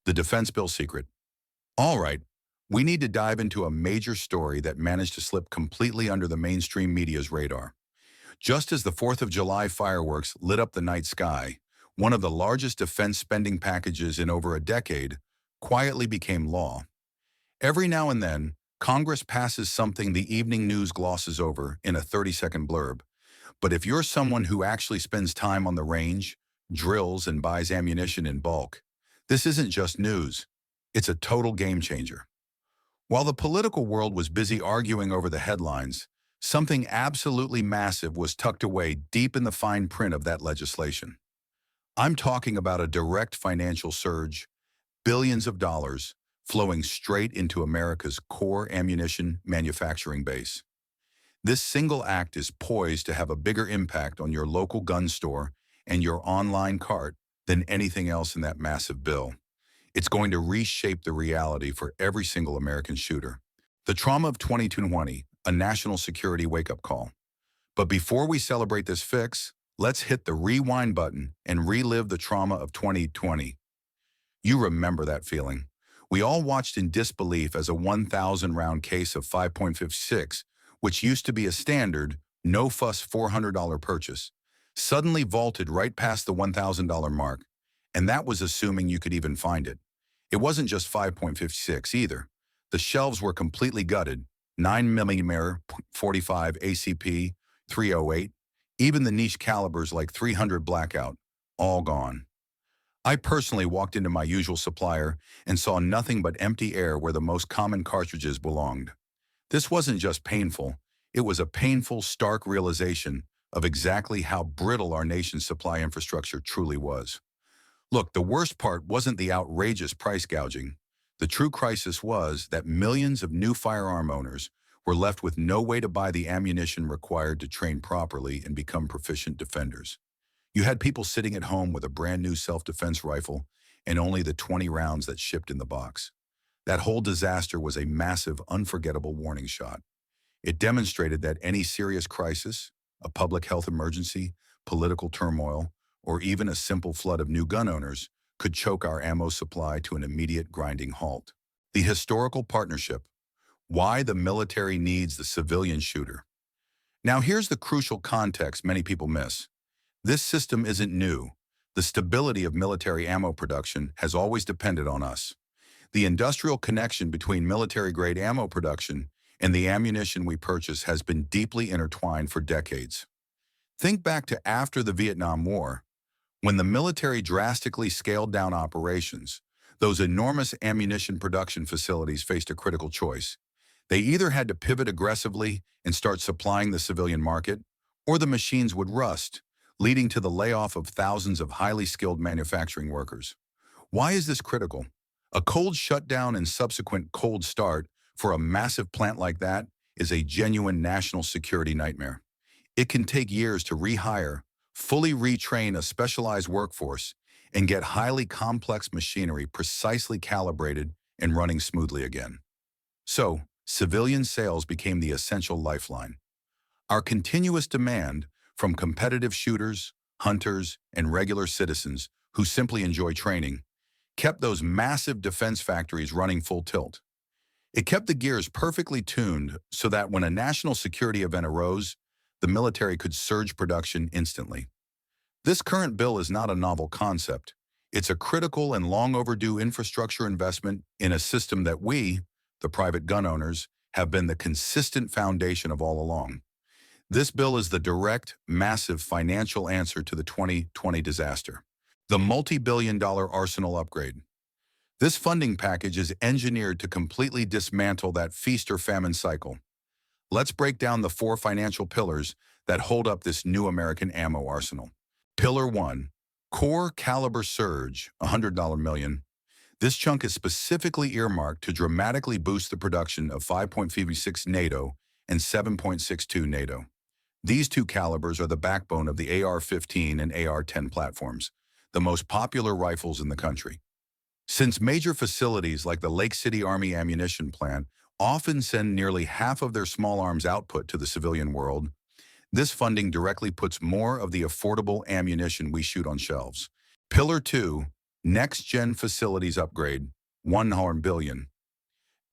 The defense bill secret. All right, we need to dive into a major story that managed to slip completely under the mainstream media's radar. Just as the 4th of July fireworks lit up the night sky, one of the largest defense spending packages in over a decade quietly became law. Every now and then, Congress passes something the evening news glosses over in a 30-second blurb. But if you're someone who actually spends time on the range, drills, and buys ammunition in bulk, this isn't just news. It's a total game changer. While the political world was busy arguing over the headlines, something absolutely massive was tucked away deep in the fine print of that legislation. I'm talking about a direct financial surge, billions of dollars, flowing straight into America's core ammunition manufacturing base. This single act is poised to have a bigger impact on your local gun store and your online cart than anything else in that massive bill. It's going to reshape the reality for every single American shooter. The trauma of 2020, a national security wake-up call. But before we celebrate this fix, let's hit the rewind button and relive the trauma of 2020. You remember that feeling. We all watched in disbelief as a 1,000-round case of 5.56, which used to be a standard, no-fuss $400 purchase, suddenly vaulted right past the $1,000 mark, and that was assuming you could even find it. It wasn't just 5.56 either. The shelves were completely gutted, 9mm 45 ACP, 308, even the niche calibers like 300 Blackout, all gone. I personally walked into my usual supplier and saw nothing but empty air where the most common cartridges belonged. This wasn't just painful, it was a painful, stark realization of exactly how brittle our nation's supply infrastructure truly was. Look, the worst part wasn't the outrageous price gouging. The true crisis was that millions of new firearm owners were left with no way to buy the ammunition required to train properly and become proficient defenders. You had people sitting at home with a brand new self-defense rifle and only the 20 rounds that shipped in the box. That whole disaster was a massive, unforgettable warning shot. It demonstrated that any serious crisis, a public health emergency, political turmoil, or even a simple flood of new gun owners could choke our ammo supply to an immediate grinding halt. The historical partnership. Why the military needs the civilian shooter. Now here's the crucial context many people miss. This system isn't new. The stability of military ammo production has always depended on us. The industrial connection between military-grade ammo production and the ammunition we purchase has been deeply intertwined for decades. Think back to after the Vietnam War, when the military drastically scaled down operations. Those enormous ammunition production facilities faced a critical choice. They either had to pivot aggressively and start supplying the civilian market, or the machines would rust, leading to the layoff of thousands of highly skilled manufacturing workers. Why is this critical? A cold shutdown and subsequent cold start for a massive plant like that is a genuine national security nightmare. It can take years to rehire, fully retrain a specialized workforce, and get highly complex machinery precisely calibrated and running smoothly again. So, civilian sales became the essential lifeline. Our continuous demand from competitive shooters, hunters, and regular citizens who simply enjoy training kept those massive defense factories running full tilt. It kept the gears perfectly tuned so that when a national security event arose, the military could surge production instantly. This current bill is not a novel concept. It's a critical and long overdue infrastructure investment in a system that we, the private gun owners, have been the consistent foundation of all along. This bill is the direct, massive financial answer to the 2020 disaster. The multi-billion-dollar arsenal upgrade. This funding package is engineered to completely dismantle that feast-or-famine cycle. Let's break down the 4 financial pillars that hold up this new American ammo arsenal. Pillar 1, Core Caliber Surge, $100 million. This chunk is specifically earmarked to dramatically boost the production of 5.56 NATO and 7.62 NATO. These two calibers are the backbone of the AR-15 and AR-10 platforms, the most popular rifles in the country. Since major facilities like the Lake City Army Ammunition Plant often send nearly half of their small arms output to the civilian world, this funding directly puts more of the affordable ammunition we shoot on shelves. Pillar 2, Next-gen facilities upgrade, $1 billion.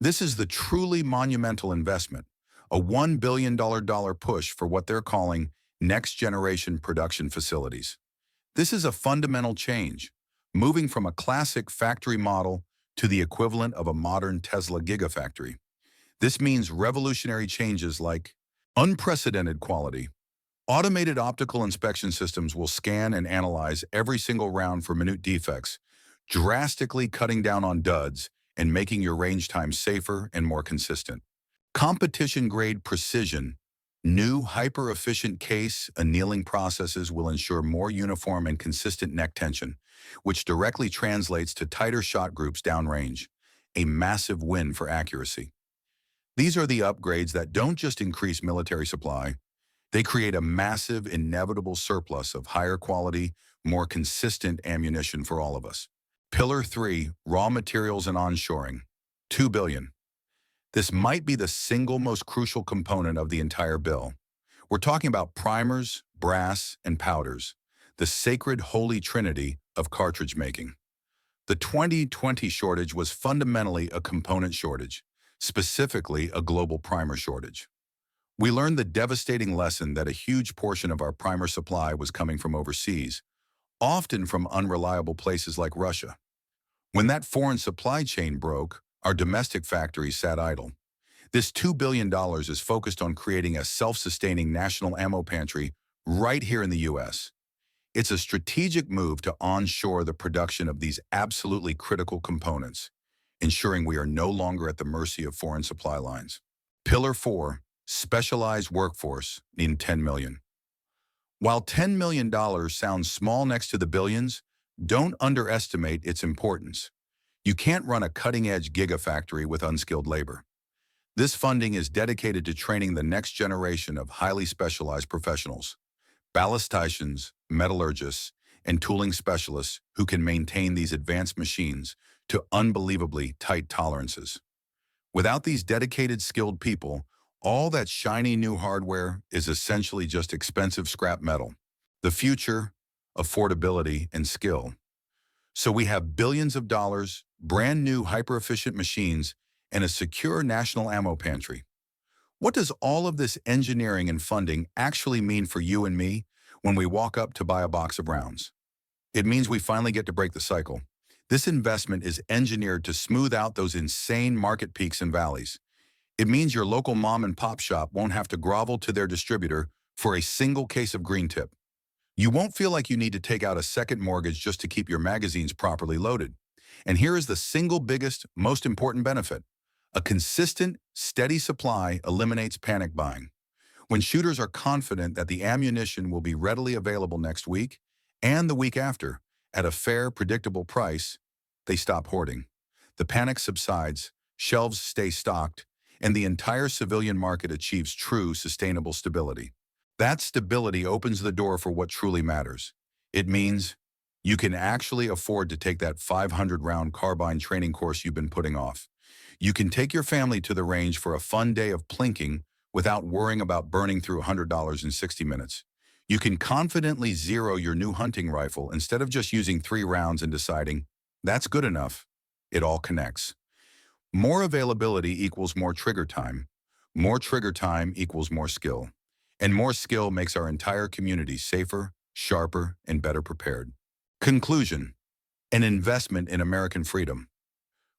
This is the truly monumental investment, a $1 billion push for what they're calling next-generation production facilities. This is a fundamental change, moving from a classic factory model to the equivalent of a modern Tesla Gigafactory. This means revolutionary changes like unprecedented quality. Automated optical inspection systems will scan and analyze every single round for minute defects, drastically cutting down on duds and making your range time safer and more consistent. Competition-grade precision. New, hyper-efficient case annealing processes will ensure more uniform and consistent neck tension, which directly translates to tighter shot groups downrange, a massive win for accuracy. These are the upgrades that don't just increase military supply, they create a massive, inevitable surplus of higher quality, more consistent ammunition for all of us. Pillar 3, raw materials and onshoring, $2 billion. This might be the single most crucial component of the entire bill. We're talking about primers, brass, and powders, the sacred holy trinity of cartridge making. The 2020 shortage was fundamentally a component shortage, specifically a global primer shortage. We learned the devastating lesson that a huge portion of our primer supply was coming from overseas, often from unreliable places like Russia. When that foreign supply chain broke, our domestic factories sat idle. This $2 billion is focused on creating a self-sustaining national ammo pantry right here in the U.S. It's a strategic move to onshore the production of these absolutely critical components, ensuring we are no longer at the mercy of foreign supply lines. Pillar 4, specialized workforce, needing $10 million. While $10 million sounds small next to the billions, don't underestimate its importance. You can't run a cutting-edge gigafactory with unskilled labor. This funding is dedicated to training the next generation of highly specialized professionals, ballisticians, metallurgists, and tooling specialists who can maintain these advanced machines to unbelievably tight tolerances. Without these dedicated, skilled people, all that shiny new hardware is essentially just expensive scrap metal. The future, affordability, and skill. So we have billions of dollars, brand new hyper-efficient machines, and a secure national ammo pantry. What does all of this engineering and funding actually mean for you and me when we walk up to buy a box of rounds? It means we finally get to break the cycle. This investment is engineered to smooth out those insane market peaks and valleys. It means your local mom and pop shop won't have to grovel to their distributor for a single case of green tip. You won't feel like you need to take out a second mortgage just to keep your magazines properly loaded. And here is the single biggest, most important benefit. A consistent, steady supply eliminates panic buying. When shooters are confident that the ammunition will be readily available next week and the week after at a fair, predictable price, they stop hoarding. The panic subsides, shelves stay stocked, and the entire civilian market achieves true, sustainable stability. That stability opens the door for what truly matters. It means you can actually afford to take that 500-round carbine training course you've been putting off. You can take your family to the range for a fun day of plinking without worrying about burning through $100 in 60 minutes. You can confidently zero your new hunting rifle instead of just using 3 rounds and deciding, that's good enough. It all connects. More availability equals more trigger time. More trigger time equals more skill. And more skill makes our entire community safer, sharper, and better prepared. Conclusion: an investment in American freedom.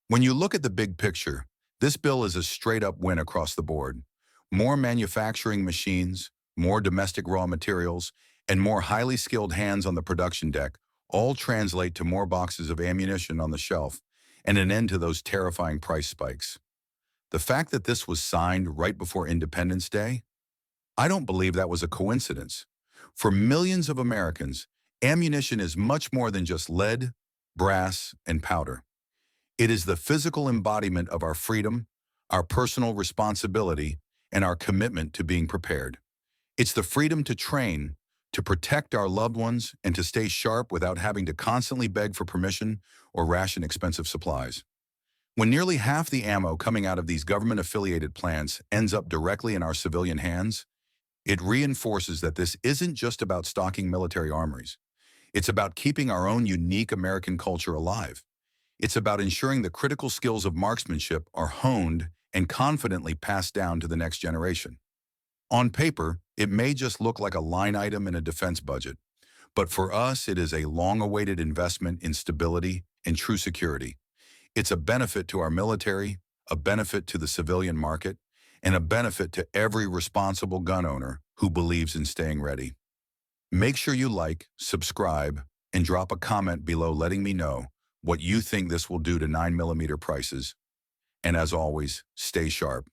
When you look at the big picture, this bill is a straight-up win across the board. More manufacturing machines, more domestic raw materials, and more highly skilled hands on the production deck all translate to more boxes of ammunition on the shelf and an end to those terrifying price spikes. The fact that this was signed right before Independence Day, I don't believe that was a coincidence. For millions of Americans, ammunition is much more than just lead, brass, and powder. It is the physical embodiment of our freedom, our personal responsibility, and our commitment to being prepared. It's the freedom to train, to protect our loved ones, and to stay sharp without having to constantly beg for permission or ration expensive supplies. When nearly half the ammo coming out of these government-affiliated plants ends up directly in our civilian hands, it reinforces that this isn't just about stocking military armories. It's about keeping our own unique American culture alive. It's about ensuring the critical skills of marksmanship are honed and confidently passed down to the next generation. On paper, it may just look like a line item in a defense budget, but for us, it is a long-awaited investment in stability and true security. It's a benefit to our military, a benefit to the civilian market, and a benefit to every responsible gun owner who believes in staying ready. Make sure you like, subscribe, and drop a comment below letting me know what you think this will do to 9mm prices. And as always, stay sharp.